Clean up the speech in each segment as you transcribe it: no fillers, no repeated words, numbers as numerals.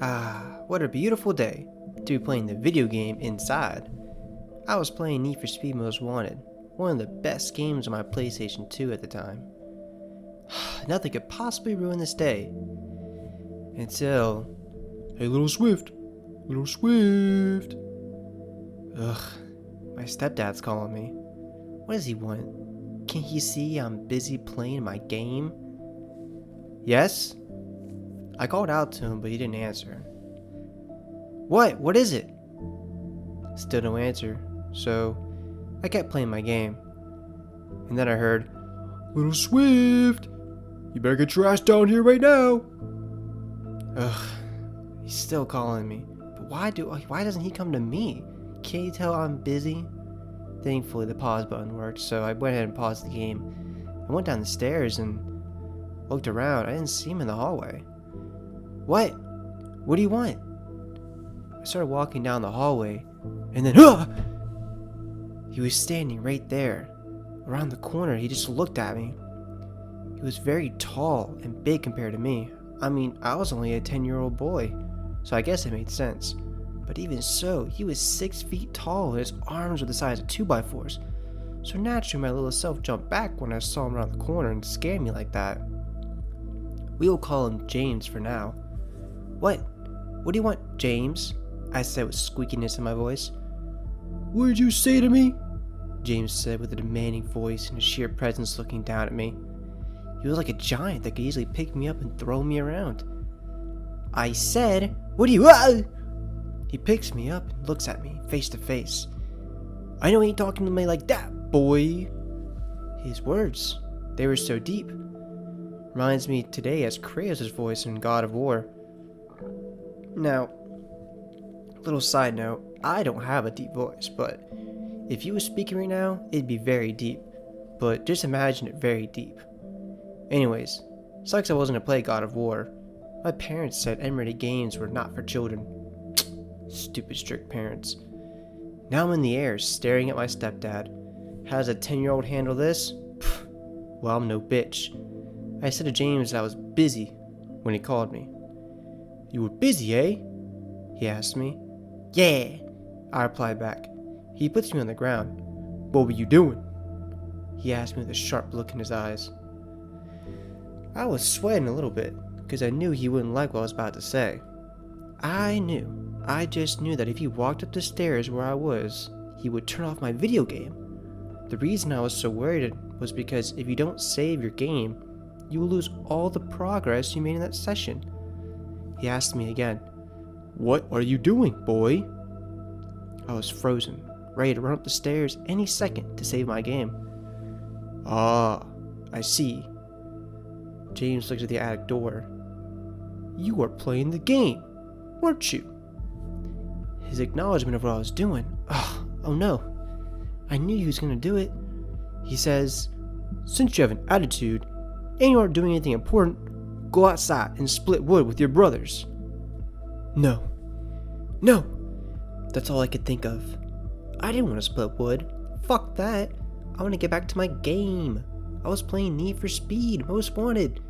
Ah, what a beautiful day to be playing the video game inside. I was playing Need for Speed Most Wanted, one of the best games on my PlayStation 2 at the time. Nothing could possibly ruin this day. Until... Hey, little Swift. Little Swift. Ugh, my stepdad's calling me. What does he want? Can't he see I'm busy playing my game? Yes? I called out to him, but he didn't answer. What? What is it? Still no answer, so I kept playing my game. And then I heard, Little Swift, you better get your ass down here right now. Ugh, he's still calling me. But why doesn't he come to me? Can't you tell I'm busy? Thankfully the pause button worked, so I went ahead and paused the game. I went down the stairs and looked around. I didn't see him in the hallway. What? What do you want? I started walking down the hallway, and then he was standing right there. Around the corner, he just looked at me. He was very tall and big compared to me. I mean, I was only a 10-year-old boy, so I guess it made sense. But even so, he was 6 feet tall and his arms were the size of 2x4s. So naturally, my little self jumped back when I saw him around the corner and scared me like that. We will call him James for now. What? What do you want, James? I said with squeakiness in my voice. What did you say to me? James said with a demanding voice and a sheer presence looking down at me. He was like a giant that could easily pick me up and throw me around. I said, what do you... He picks me up and looks at me face to face. I know he ain't talking to me like that, boy. His words, they were so deep. Reminds me today as Kratos' voice in God of War. Now, little side note, I don't have a deep voice, but if you were speaking right now, it'd be very deep. But just imagine it very deep. Anyways, sucks I wasn't to play God of War. My parents said M-rated games were not for children. Stupid strict parents. Now I'm in the air staring at my stepdad. How does a 10-year-old handle this? Pfft, well, I'm no bitch. I said to James that I was busy when he called me. You were busy, eh? He asked me. Yeah, I replied back. He puts me on the ground. What were you doing? He asked me with a sharp look in his eyes. I was sweating a little bit because I knew he wouldn't like what I was about to say. I just knew that if he walked up the stairs where I was, he would turn off my video game. The reason I was so worried was because if you don't save your game, you will lose all the progress you made in that session. He asked me again, What are you doing, boy? I was frozen, ready to run up the stairs any second to save my game. Ah, I see. James looked at the attic door. You were playing the game, weren't you? His acknowledgement of what I was doing. Oh no. I knew he was going to do it. He says, Since you have an attitude and you aren't doing anything important, go outside and split wood with your brothers. No. That's all I could think of. I didn't want to split wood. Fuck that. I want to get back to my game. I was playing Need for Speed Most Wanted.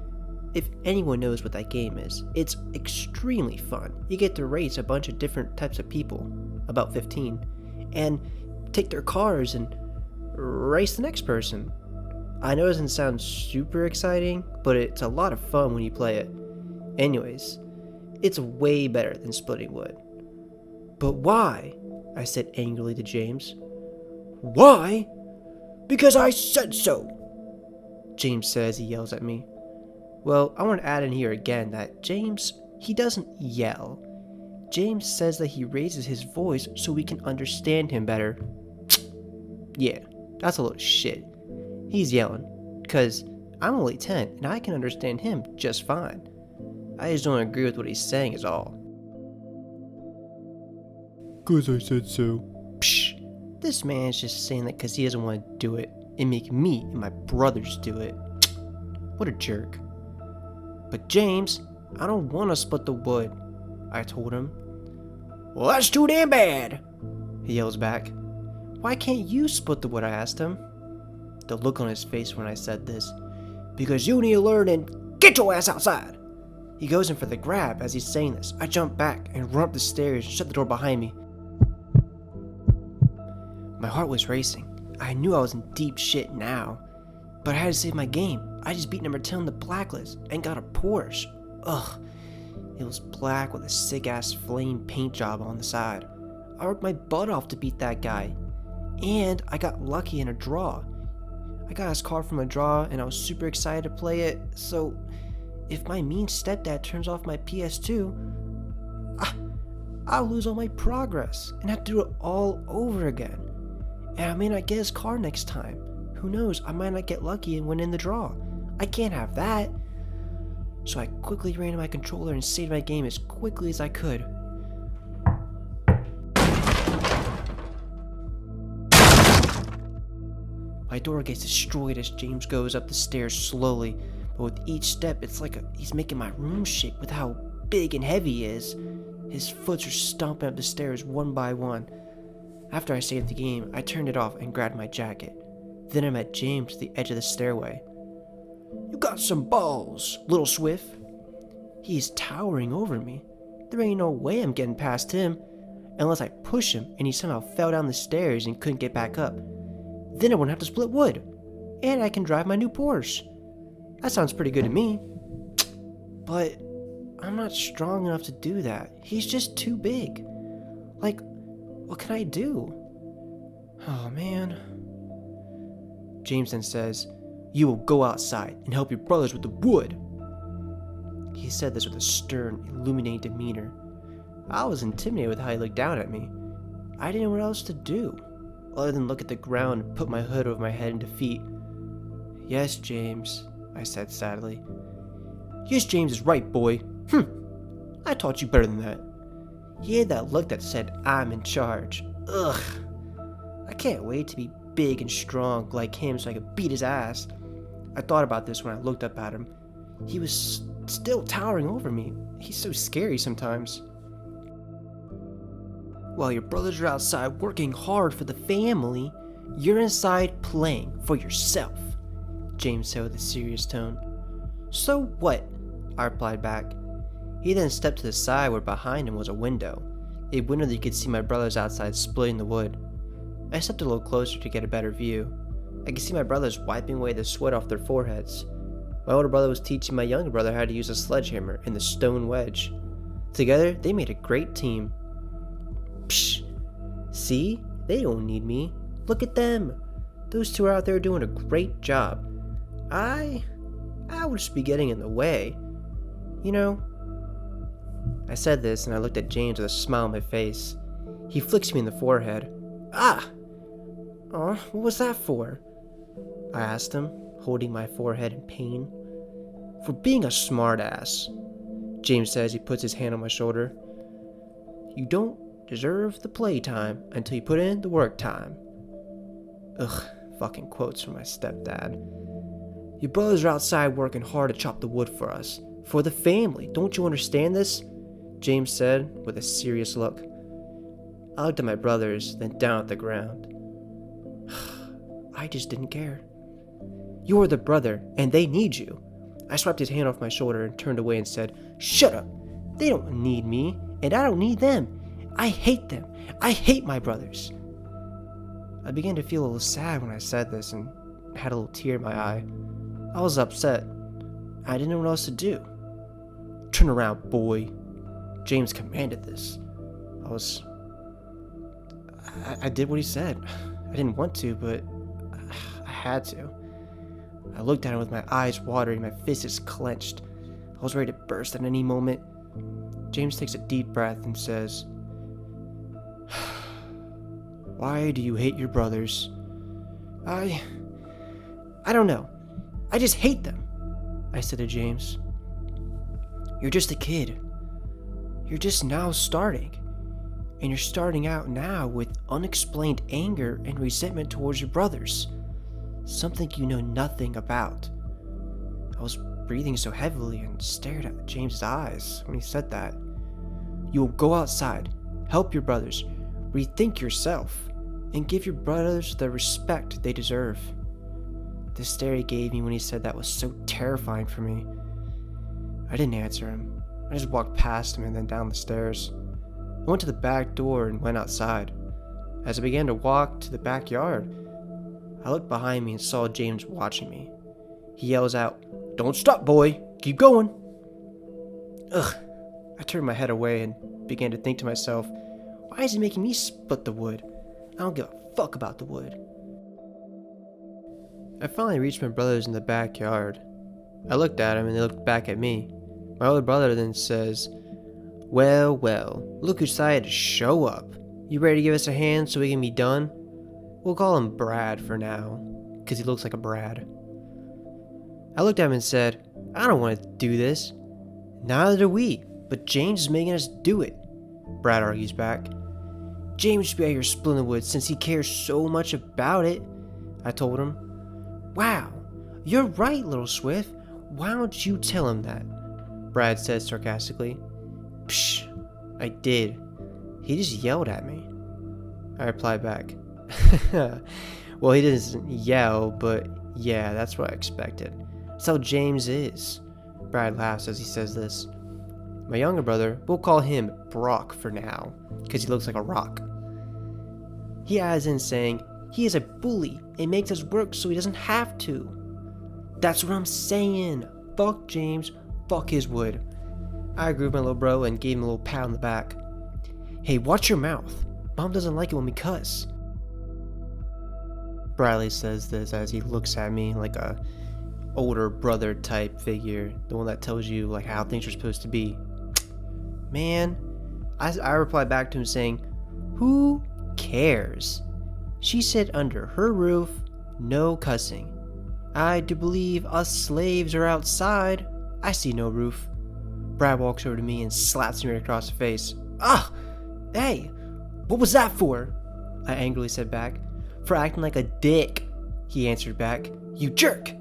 If anyone knows what that game is, it's extremely fun. You get to race a bunch of different types of people, about 15, and take their cars and race the next person. I know it doesn't sound super exciting, but it's a lot of fun when you play it. Anyways, it's way better than splitting wood. But why? I said angrily to James. Why? Because I said so, James says. He yells at me. Well, I want to add in here again that James, he doesn't yell. James says that he raises his voice so we can understand him better. Yeah, that's a little shit. He's yelling, because I'm only 10 and I can understand him just fine. I just don't agree with what he's saying is all. 'Cause I said so. Psh, this man's just saying that because he doesn't want to do it and make me and my brothers do it. What a jerk. But James, I don't want to split the wood, I told him. Well, that's too damn bad, he yells back. Why can't you split the wood, I asked him. The look on his face when I said this. Because you need to learn and get your ass outside, He goes in for the grab as he's saying this. I jump back and run up the stairs and shut the door behind me. My heart was racing. I knew I was in deep shit now, but I had to save my game. I just beat number 10 on the blacklist and got a Porsche. Ugh. It was black with a sick-ass flame paint job on the side. I worked my butt off to beat that guy. And I got lucky in a draw. I got his car from a draw and I was super excited to play it, so if my mean stepdad turns off my PS2, I'll lose all my progress and have to do it all over again. And I may not get his car next time. Who knows, I might not get lucky and win in the draw. I can't have that. So I quickly ran to my controller and saved my game as quickly as I could. My door gets destroyed as James goes up the stairs slowly, but with each step it's like he's making my room shake with how big and heavy he is. His foots are stomping up the stairs one by one. After I saved the game, I turned it off and grabbed my jacket. Then I met James at the edge of the stairway. "You got some balls, little Swift." He's towering over me. There ain't no way I'm getting past him, unless I push him and he somehow fell down the stairs and couldn't get back up. Then I wouldn't have to split wood, and I can drive my new Porsche. That sounds pretty good to me. But I'm not strong enough to do that. He's just too big. Like, what can I do? Oh man. James then says, "You will go outside and help your brothers with the wood." He said this with a stern, illuminating demeanor. I was intimidated with how he looked down at me. I didn't know what else to do, other than look at the ground and put my hood over my head in defeat. "Yes, James," I said sadly. "Yes, James is right, boy. I taught you better than that." He had that look that said, "I'm in charge." Ugh. I can't wait to be big and strong like him so I could beat his ass. I thought about this when I looked up at him. He was still towering over me. He's so scary sometimes. While your brothers are outside working hard for the family, you're inside playing for yourself, James said with a serious tone. "So what?" I replied back. He then stepped to the side where behind him was a window that you could see my brothers outside splitting the wood. I stepped a little closer to get a better view. I could see my brothers wiping away the sweat off their foreheads. My older brother was teaching my younger brother how to use a sledgehammer and the stone wedge. Together, they made a great team. Psh! See? They don't need me. Look at them. Those two are out there doing a great job. I would just be getting in the way. You know? I said this and I looked at James with a smile on my face. He flicks me in the forehead. "Ah! Aw, what was that for?" I asked him, holding my forehead in pain. "For being a smartass," James says. He puts his hand on my shoulder. "You don't deserve the playtime until you put in the work time." Ugh, fucking quotes from my stepdad. "Your brothers are outside working hard to chop the wood for us. For the family. Don't you understand this?" James said with a serious look. I looked at my brothers, then down at the ground. I just didn't care. "You're the brother, and they need you." I swiped his hand off my shoulder and turned away and said, "Shut up. They don't need me, and I don't need them. I hate them. I hate my brothers." I began to feel a little sad when I said this and had a little tear in my eye. I was upset. I didn't know what else to do. "Turn around, boy." James commanded this. I did what he said. I didn't want to, but I had to. I looked at him with my eyes watering, my fists clenched. I was ready to burst at any moment. James takes a deep breath and says, "Why do you hate your brothers?" I don't know. I just hate them," I said to James. "You're just a kid. You're just now starting. And you're starting out now with unexplained anger and resentment towards your brothers. Something you know nothing about." I was breathing so heavily and stared at James's eyes when he said that. "You will go outside, help your brothers, rethink yourself, and give your brothers the respect they deserve." The stare he gave me when he said that was so terrifying for me. I didn't answer him. I just walked past him and then down the stairs. I went to the back door and went outside. As I began to walk to the backyard, I looked behind me and saw James watching me. He yells out, "Don't stop, boy! Keep going!" Ugh. I turned my head away and began to think to myself, why is he making me split the wood? I don't give a fuck about the wood. I finally reached my brothers in the backyard. I looked at them and they looked back at me. My older brother then says, well, look who decided to show up. You ready to give us a hand so we can be done? We'll call him Brad for now, because he looks like a Brad. I looked at him and said, I don't want to do this. Neither do we, but James is making us do it. Brad argues back. James should be out here splitting the wood since he cares so much about it, I told him. Wow, you're right, little Swift. Why don't you tell him that? Brad said sarcastically. Psh, I did. He just yelled at me. I replied back. Well, he didn't yell, but yeah, that's what I expected. That's how James is. Brad laughs as he says this. My younger brother, we'll call him Brock for now, because he looks like a rock. He adds in saying, he is a bully and makes us work so he doesn't have to. That's what I'm saying. Fuck James, fuck his wood. I agreed with my little bro and gave him a little pat on the back. Hey, watch your mouth. Mom doesn't like it when we cuss. Bradley says this as he looks at me like a older brother type figure, the one that tells you like how things are supposed to be. Man, I replied back to him saying, who cares? She said under her roof, no cussing. I do believe us slaves are outside. I see no roof. Brad walks over to me and slaps me right across the face. Ah! Hey! What was that for? I angrily said back. For acting like a dick, he answered back. You jerk!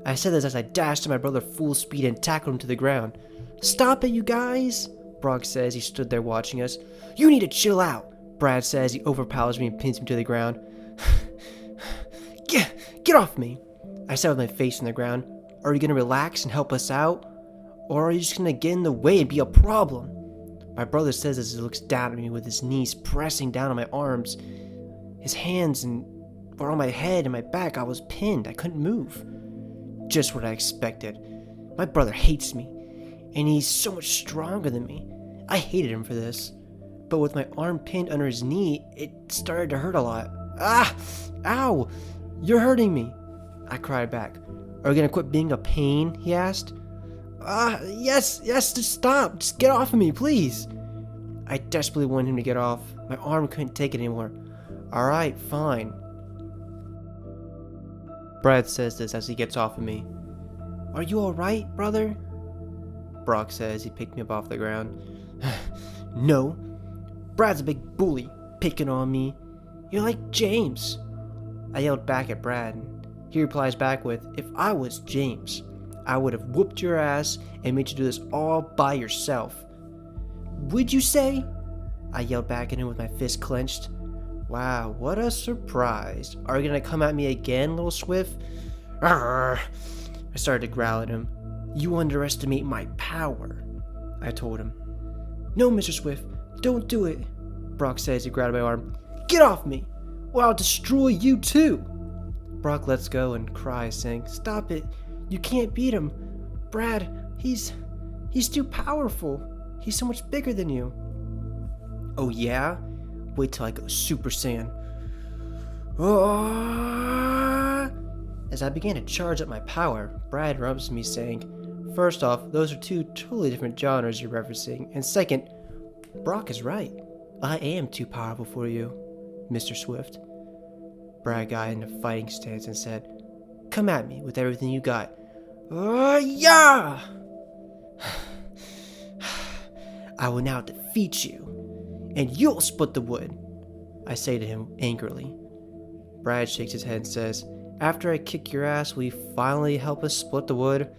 I said this as I dashed to my brother full speed and tackled him to the ground. Stop it, you guys! Brock says he stood there watching us. You need to chill out, Brad says he overpowers me and pins me to the ground. Get off me! I said with my face on the ground. Are you gonna relax and help us out? Or are you just gonna get in the way and be a problem? My brother says as he looks down at me with his knees pressing down on my arms. His hands were on my head and my back. I was pinned. I couldn't move. Just what I expected. My brother hates me, and he's so much stronger than me. I hated him for this. But with my arm pinned under his knee, it started to hurt a lot. Ah! Ow! You're hurting me! I cried back. Are you gonna quit being a pain? He asked. Yes, just stop. Just get off of me, please. I desperately wanted him to get off. My arm couldn't take it anymore. Alright, fine. Brad says this as he gets off of me. Are you alright, brother? Brock says he picked me up off the ground. No. Brad's a big bully, picking on me. You're like James. I yelled back at Brad, and he replies back with, if I was James, I would have whooped your ass and made you do this all by yourself. Would you say? I yelled back at him with my fist clenched. Wow, what a surprise. Are you gonna come at me again, little Swift? Arrgh. I started to growl at him. You underestimate my power, I told him. No, Mr. Swift, don't do it, Brock says he grabbed my arm. Get off me, or I'll destroy you too. Brock lets go and cries, saying, stop it, you can't beat him. Brad, he's too powerful. He's so much bigger than you. Oh yeah? Wait till I go Super Saiyan. As I began to charge up my power, Brad interrupts me saying, first off, those are two totally different genres you're referencing, and second, Brock is right. I am too powerful for you, Mr. Swift. Brad got in a fighting stance and said, come at me with everything you got. Yeah! I will now defeat you, and you'll split the wood, I say to him angrily. Brad shakes his head and says, after I kick your ass, will you finally help us split the wood?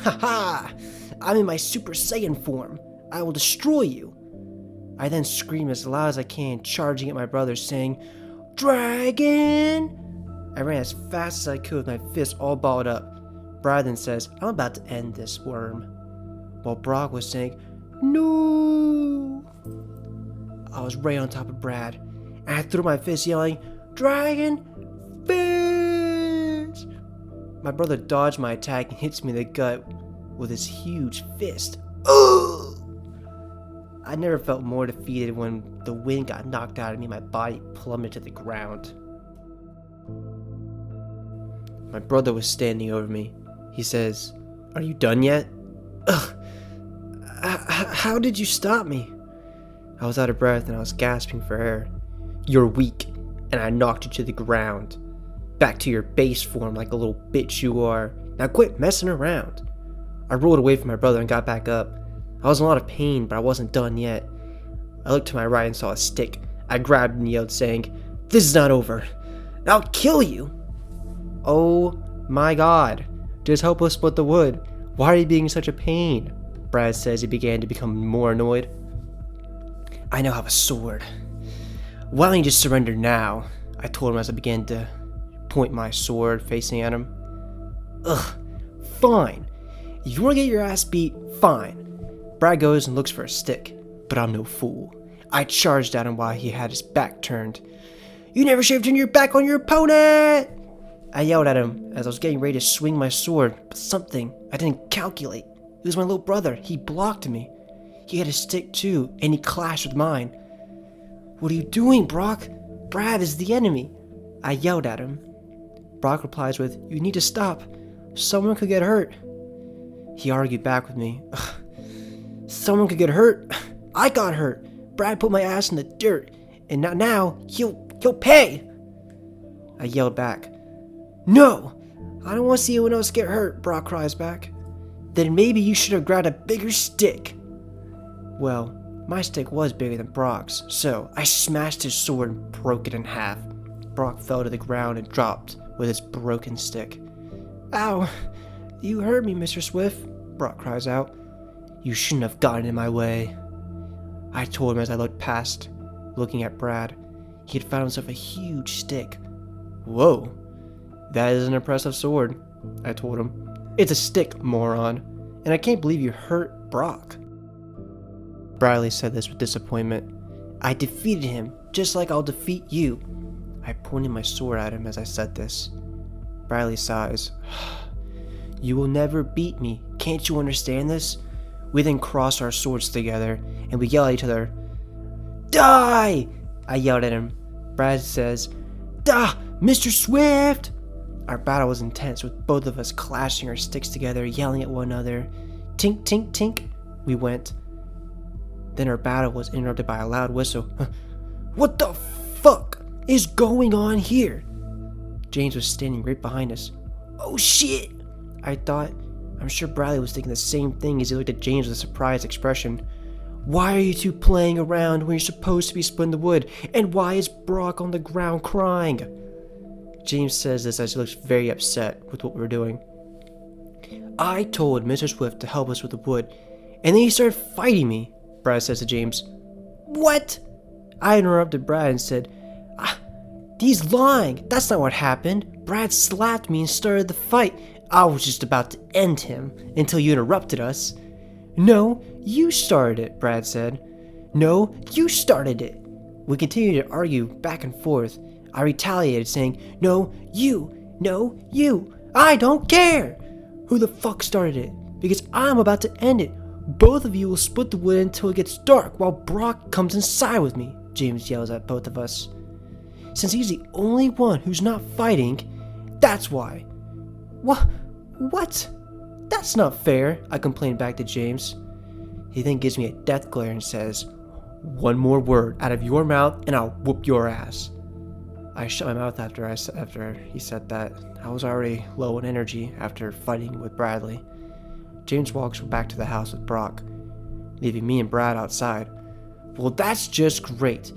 Haha! I'm in my Super Saiyan form. I will destroy you. I then scream as loud as I can, charging at my brother, saying, Dragon! I ran as fast as I could with my fists all balled up. Brad then says, I'm about to end this worm, while Brock was saying, no! I was right on top of Brad, and I threw my fist yelling, Dragon Fist! My brother dodged my attack and hits me in the gut with his huge fist. Ugh! I never felt more defeated when the wind got knocked out of me and my body plummeted to the ground. My brother was standing over me. He says, are you done yet? Ugh! How did you stop me? I was out of breath and I was gasping for air. You're weak, and I knocked you to the ground. Back to your base form like a little bitch you are. Now quit messing around. I rolled away from my brother and got back up. I was in a lot of pain, but I wasn't done yet. I looked to my right and saw a stick. I grabbed and yelled, saying, this is not over. I'll kill you. Oh my god. Just help us split the wood. Why are you being such a pain? Brad says. He began to become more annoyed. I now have a sword. Why don't you just surrender now? I told him as I began to point my sword facing at him. Ugh, fine. If you want to get your ass beat, fine. Brad goes and looks for a stick, but I'm no fool. I charged at him while he had his back turned. You never should have turned your back on your opponent! I yelled at him as I was getting ready to swing my sword, but something I didn't calculate. It was my little brother. He blocked me. He had a stick too, and he clashed with mine. What are you doing, Brock? Brad is the enemy. I yelled at him. Brock replies with, you need to stop. Someone could get hurt. He argued back with me. Ugh. Someone could get hurt. I got hurt. Brad put my ass in the dirt, and now he'll pay. I yelled back. No, I don't want to see anyone else get hurt, Brock cries back. Then maybe you should have grabbed a bigger stick. Well, my stick was bigger than Brock's, so I smashed his sword and broke it in half. Brock fell to the ground and dropped with his broken stick. Ow, you hurt me, Mr. Swift, Brock cries out. You shouldn't have gotten in my way. I told him as I looked past, looking at Brad. He had found himself a huge stick. Whoa, that is an impressive sword, I told him. It's a stick, moron, and I can't believe you hurt Brock. Bradley said this with disappointment. I defeated him, just like I'll defeat you. I pointed my sword at him as I said this. Bradley sighs. You will never beat me, can't you understand this? We then cross our swords together, and we yell at each other. Die! I yelled at him. Brad says, "Dah, Mr. Swift!" Our battle was intense, with both of us clashing our sticks together, yelling at one another. Tink, tink, tink, we went. Then our battle was interrupted by a loud whistle. What the fuck is going on here? James was standing right behind us. Oh shit! I thought. I'm sure Bradley was thinking the same thing as he looked at James with a surprised expression. Why are you two playing around when you're supposed to be splitting the wood? And why is Brock on the ground crying? James says this as he looks very upset with what we were doing. I told Mr. Swift to help us with the wood, and then he started fighting me, Brad says to James. What? I interrupted Brad and said, he's lying. That's not what happened. Brad slapped me and started the fight. I was just about to end him until you interrupted us. No, you started it, Brad said. No, you started it. We continued to argue back and forth. I retaliated, saying, No, you. I don't care. Who the fuck started it? Because I'm about to end it. Both of you will split the wood until it gets dark while Brock comes inside with me, James yells at both of us. Since he's the only one who's not fighting, that's why. What? That's not fair, I complained back to James. He then gives me a death glare and says, One more word out of your mouth and I'll whoop your ass. I shut my mouth after he said that. I was already low on energy after fighting with Bradley. James walks back to the house with Brock, leaving me and Brad outside. Well, that's just great.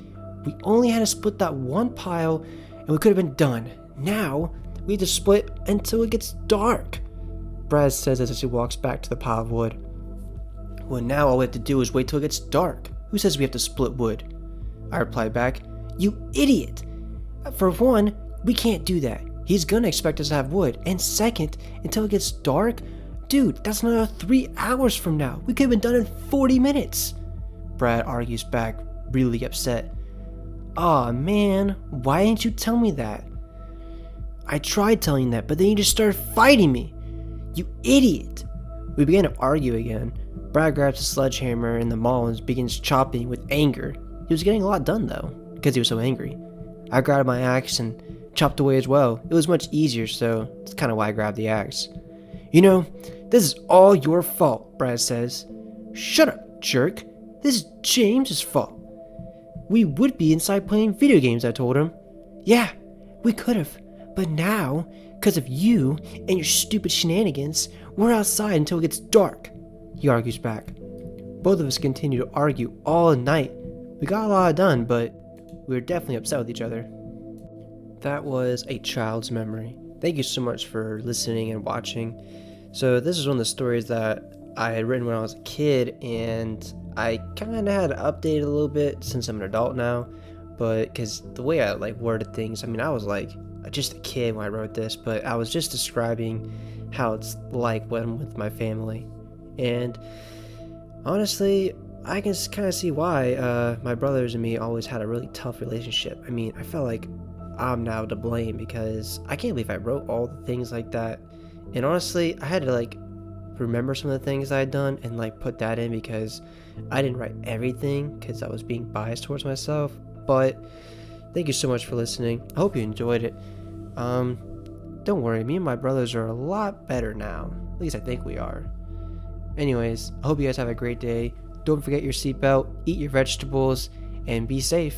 We only had to split that one pile and we could have been done. Now, we need to split until it gets dark. Brad says this as he walks back to the pile of wood. Well, now all we have to do is wait till it gets dark. Who says we have to split wood? I replied back, You idiot! For one, we can't do that. he's gonna expect us to have wood. And second, until it gets dark, dude, that's another 3 hours from now. We could have been done in 40 minutes. Brad argues back, really upset. Aw, man, why didn't you tell me that? I tried telling you that, but then you just started fighting me. You idiot. We began to argue again. Brad grabs a sledgehammer in the mall and begins chopping with anger. He was getting a lot done though, because he was so angry. I grabbed my axe and chopped away as well. It was much easier, so that's kind of why I grabbed the axe. You know, this is all your fault, Brad says. Shut up, jerk. This is James's fault. We would be inside playing video games, I told him. Yeah, we could have. But now, because of you and your stupid shenanigans, we're outside until it gets dark, he argues back. Both of us continue to argue all night. We got a lot done, but we were definitely upset with each other. That was a child's memory. Thank you so much for listening and watching. So this is one of the stories that I had written when I was a kid, and I kind of had to update it a little bit since I'm an adult now, but because the way I worded things, I mean, I was just a kid when I wrote this, but I was just describing how it's like when I'm with my family. And honestly, I can kind of see why my brothers and me always had a really tough relationship. I mean, I felt like I'm now to blame because I can't believe I wrote all the things like that. And honestly, I had to remember some of the things I had done and put that in because I didn't write everything because I was being biased towards myself. But thank you so much for listening. I hope you enjoyed it. Don't worry, me and my brothers are a lot better now. At least I think we are. Anyways, I hope you guys have a great day. Don't forget your seatbelt, eat your vegetables, and be safe.